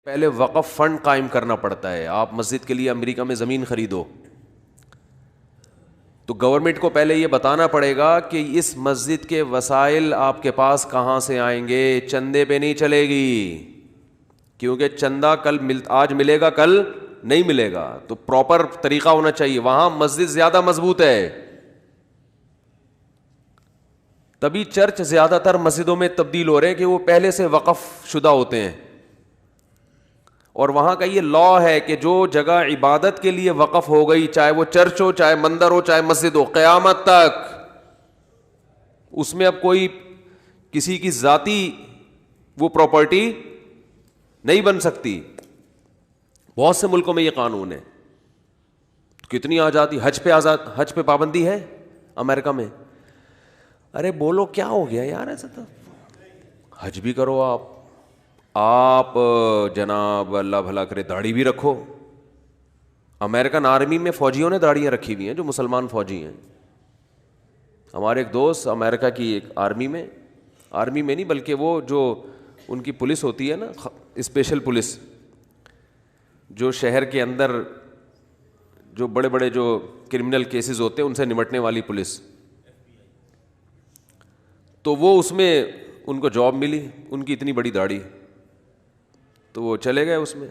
پہلے وقف فنڈ قائم کرنا پڑتا ہے. آپ مسجد کے لیے امریکہ میں زمین خریدو تو گورنمنٹ کو پہلے یہ بتانا پڑے گا کہ اس مسجد کے وسائل آپ کے پاس کہاں سے آئیں گے. چندے پہ نہیں چلے گی, کیونکہ چندہ آج ملے گا کل نہیں ملے گا. تو پراپر طریقہ ہونا چاہیے. وہاں مسجد زیادہ مضبوط ہے, تبھی چرچ زیادہ تر مسجدوں میں تبدیل ہو رہے ہیں کہ وہ پہلے سے وقف شدہ ہوتے ہیں. اور وہاں کا یہ لا ہے کہ جو جگہ عبادت کے لیے وقف ہو گئی, چاہے وہ چرچ ہو, چاہے مندر ہو, چاہے مسجد ہو, قیامت تک اس میں اب کوئی کسی کی ذاتی وہ پراپرٹی نہیں بن سکتی. بہت سے ملکوں میں یہ قانون ہے. کتنی آزادی, حج پہ پابندی ہے امریکہ میں. ارے بولو کیا ہو گیا یار, ایسا تو حج بھی کرو آپ جناب اللہ بھلا کرے داڑھی بھی رکھو. امریکن آرمی میں فوجیوں نے داڑھیاں رکھی ہوئی ہیں جو مسلمان فوجی ہیں. ہمارے ایک دوست امریکہ کی ایک آرمی میں نہیں بلکہ وہ جو ان کی پولیس ہوتی ہے نا, اسپیشل پولیس, جو شہر کے اندر جو بڑے بڑے جو کرمنل کیسز ہوتے ہیں ان سے نمٹنے والی پولیس, تو وہ اس میں ان کو جاب ملی. ان کی اتنی بڑی داڑھی, تو وہ چلے گئے اس میں.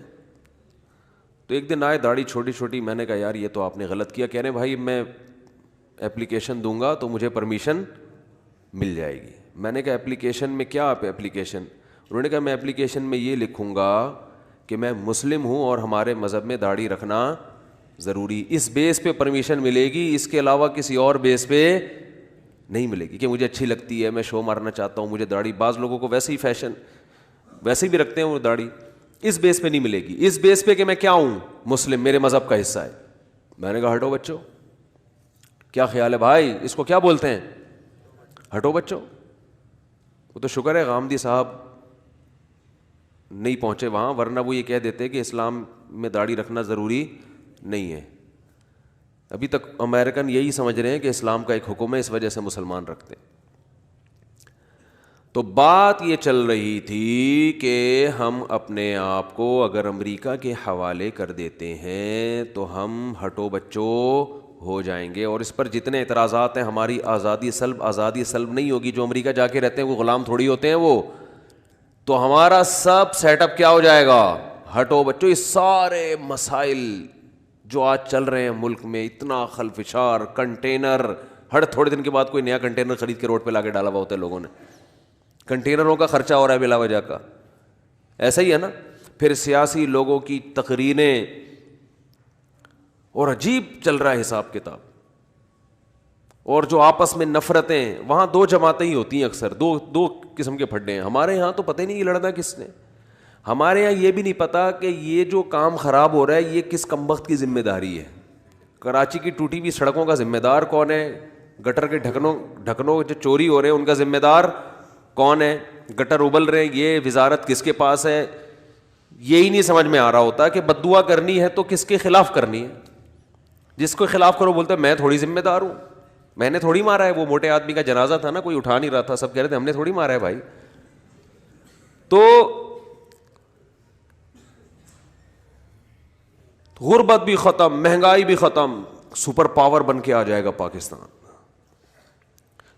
تو ایک دن آئے داڑھی چھوٹی چھوٹی. میں نے کہا یار یہ تو آپ نے غلط کیا. کہہ رہے بھائی میں اپلیکیشن دوں گا تو مجھے پرمیشن مل جائے گی. میں نے کہا اپلیکیشن میں کیا آپ اپلیکیشن؟ انہوں نے کہا میں اپلیکیشن میں یہ لکھوں گا کہ میں مسلم ہوں اور ہمارے مذہب میں داڑھی رکھنا ضروری. اس بیس پہ پرمیشن ملے گی, اس کے علاوہ کسی اور بیس پہ نہیں ملے گی کہ مجھے اچھی لگتی ہے, میں شو مارنا چاہتا ہوں, مجھے داڑھی. بعض لوگوں کو ویسے ہی فیشن ویسے بھی رکھتے ہیں وہ داڑھی. اس بیس پہ نہیں ملے گی. اس بیس پہ کہ میں کیا ہوں, مسلم, میرے مذہب کا حصہ ہے. میں نے کہا ہٹو بچوں, کیا خیال ہے بھائی, اس کو کیا بولتے ہیں, ہٹو بچوں. وہ تو شکر ہے غامدی صاحب نہیں پہنچے وہاں, ورنہ وہ یہ کہہ دیتے کہ اسلام میں داڑھی رکھنا ضروری نہیں ہے. ابھی تک امریکن یہی سمجھ رہے ہیں کہ اسلام کا ایک حکم ہے, اس وجہ سے مسلمان رکھتے. تو بات یہ چل رہی تھی کہ ہم اپنے آپ کو اگر امریکہ کے حوالے کر دیتے ہیں تو ہم ہٹو بچوں ہو جائیں گے. اور اس پر جتنے اعتراضات ہیں, ہماری آزادی سلب نہیں ہوگی. جو امریکہ جا کے رہتے ہیں وہ غلام تھوڑی ہوتے ہیں وہ. تو ہمارا سب سیٹ اپ کیا ہو جائے گا, ہٹو بچوں. اس سارے مسائل جو آج چل رہے ہیں ملک میں, اتنا خلفشار, کنٹینر, ہر تھوڑے دن کے بعد کوئی نیا کنٹینر خرید کے روڈ پہ لا کے ڈالا ہوا ہوتا ہے لوگوں نے. کنٹینروں کا خرچہ ہو رہا ہے بلا وجہ کا. ایسا ہی ہے نا. پھر سیاسی لوگوں کی تقریریں, اور عجیب چل رہا ہے حساب کتاب. اور جو آپس میں نفرتیں, وہاں دو جماعتیں ہی ہوتی ہیں اکثر, دو قسم کے پھڈے ہیں. ہمارے یہاں تو پتہ ہی نہیں یہ لڑنا کس نے. ہمارے یہاں یہ بھی نہیں پتا کہ یہ جو کام خراب ہو رہا ہے یہ کس کمبخت کی ذمہ داری ہے. کراچی کی ٹوٹی ہوئی سڑکوں کا ذمہ دار کون ہے؟ گٹر کے ڈھکنوں جو چوری ہو رہے ہیں ان کا ذمہ دار کون ہے؟ گٹر ابل رہے ہیں, یہ وزارت کس کے پاس ہے؟ یہی نہیں سمجھ میں آ رہا ہوتا کہ بددعا کرنی ہے تو کس کے خلاف کرنی ہے. جس کو خلاف کرو بولتا ہے میں تھوڑی ذمہ دار ہوں, میں نے تھوڑی مارا ہے. وہ موٹے آدمی کا جنازہ تھا نا, کوئی اٹھا نہیں رہا تھا, سب کہہ رہے تھے ہم نے تھوڑی مارا ہے بھائی. تو غربت بھی ختم, مہنگائی بھی ختم, سپر پاور بن کے آ جائے گا پاکستان.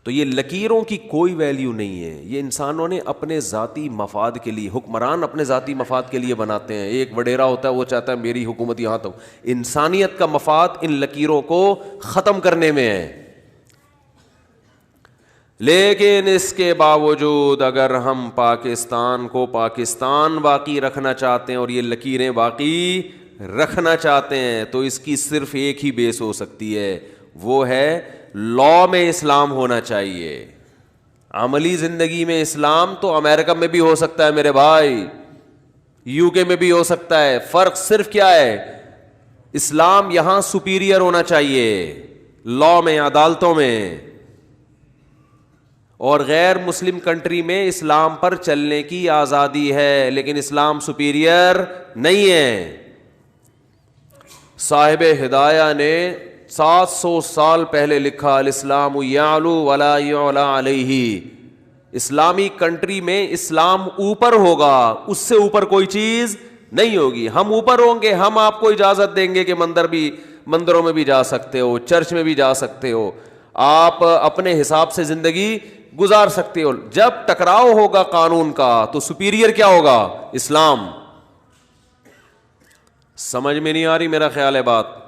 تو یہ لکیروں کی کوئی ویلیو نہیں ہے. یہ انسانوں نے اپنے ذاتی مفاد کے لیے, حکمران اپنے ذاتی مفاد کے لیے بناتے ہیں. ایک وڈیرا ہوتا ہے وہ چاہتا ہے میری حکومت یہاں تک. انسانیت کا مفاد ان لکیروں کو ختم کرنے میں ہے. لیکن اس کے باوجود اگر ہم پاکستان کو پاکستان باقی رکھنا چاہتے ہیں اور یہ لکیریں باقی رکھنا چاہتے ہیں تو اس کی صرف ایک ہی بیس ہو سکتی ہے, وہ ہے لا میں اسلام ہونا چاہیے. عملی زندگی میں اسلام تو امریکہ میں بھی ہو سکتا ہے میرے بھائی, یو کے میں بھی ہو سکتا ہے. فرق صرف کیا ہے, اسلام یہاں سپیریئر ہونا چاہیے لا میں, عدالتوں میں. اور غیر مسلم کنٹری میں اسلام پر چلنے کی آزادی ہے لیکن اسلام سپیریئر نہیں ہے. صاحب ہدایہ نے 700 سال پہلے لکھا الاسلام یعلو ولا یعلا علیہ. اسلامی کنٹری میں اسلام اوپر ہوگا, اس سے اوپر کوئی چیز نہیں ہوگی. ہم اوپر ہوں گے, ہم آپ کو اجازت دیں گے کہ مندروں میں بھی جا سکتے ہو, چرچ میں بھی جا سکتے ہو, آپ اپنے حساب سے زندگی گزار سکتے ہو. جب ٹکراؤ ہوگا قانون کا تو سپیریئر کیا ہوگا؟ اسلام. سمجھ میں نہیں آ رہی میرا خیال ہے بات؟